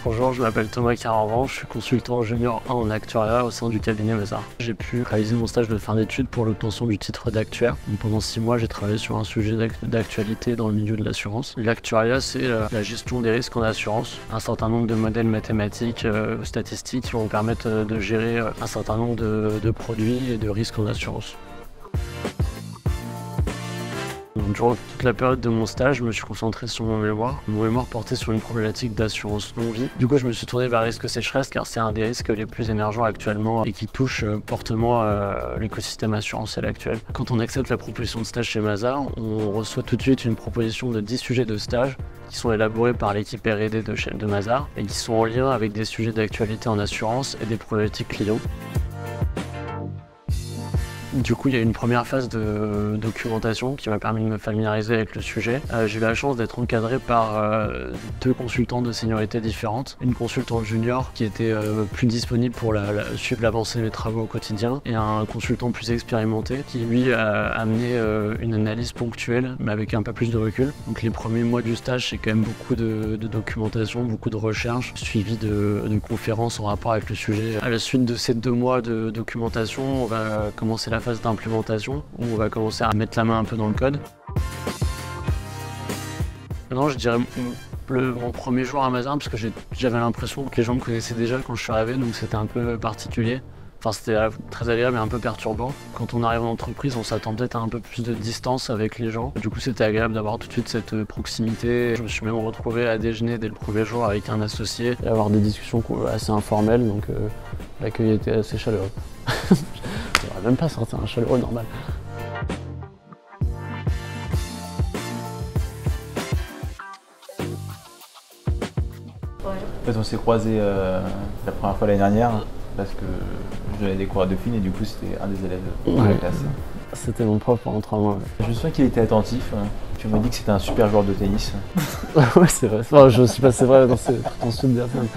Bonjour, je m'appelle Thomas Caravant, je suis consultant junior 1 en actuariat au sein du cabinet Mazars. J'ai pu réaliser mon stage de fin d'études pour l'obtention du titre d'actuaire. Pendant 6 mois, j'ai travaillé sur un sujet d'actualité dans le milieu de l'assurance. L'actuariat, c'est la gestion des risques en assurance. Un certain nombre de modèles mathématiques, statistiques qui vont permettre de gérer un certain nombre de produits et de risques en assurance. Durant toute la période de mon stage, je me suis concentré sur mon mémoire. Mon mémoire portait sur une problématique d'assurance non-vie. Du coup, je me suis tourné vers le risque sécheresse car c'est un des risques les plus émergents actuellement et qui touche fortement l'écosystème assurantiel actuel. Quand on accepte la proposition de stage chez Mazars, on reçoit tout de suite une proposition de 10 sujets de stage qui sont élaborés par l'équipe R&D de Mazars et qui sont en lien avec des sujets d'actualité en assurance et des problématiques clients. Du coup, il y a eu une première phase de documentation qui m'a permis de me familiariser avec le sujet. J'ai eu la chance d'être encadré par 2 consultants de seniorité différentes. Une consultante junior qui était plus disponible pour suivre l'avancée de mes travaux au quotidien et un consultant plus expérimenté qui, lui, a amené une analyse ponctuelle mais avec un peu plus de recul. Donc les premiers mois du stage, c'est quand même beaucoup de documentation, beaucoup de recherches, suivi de conférences en rapport avec le sujet. À la suite de ces 2 mois de documentation, on va commencer la phase d'implémentation où on va commencer à mettre la main un peu dans le code. Non, je dirais mon premier jour à Mazars parce que j'avais l'impression que les gens me connaissaient déjà quand je suis arrivé, donc c'était un peu particulier. Enfin, c'était très agréable et un peu perturbant. Quand on arrive en entreprise, on s'attend peut-être à un peu plus de distance avec les gens. Du coup, c'était agréable d'avoir tout de suite cette proximité. Je me suis même retrouvé à déjeuner dès le premier jour avec un associé et avoir des discussions assez informelles, donc l'accueil était assez chaleureux. Je n'aurais même pas sorti un chaleureux normal. En fait, on s'est croisés la première fois l'année dernière parce que je donnais des cours à Dauphine et du coup c'était un des élèves de la classe. C'était mon prof pendant 3 mois. Ouais. Je me souviens qu'il était attentif. Tu m'as dit que c'était un super joueur de tennis. Ouais, c'est vrai. Enfin, je sais pas, c'est vrai dans ce type de personne.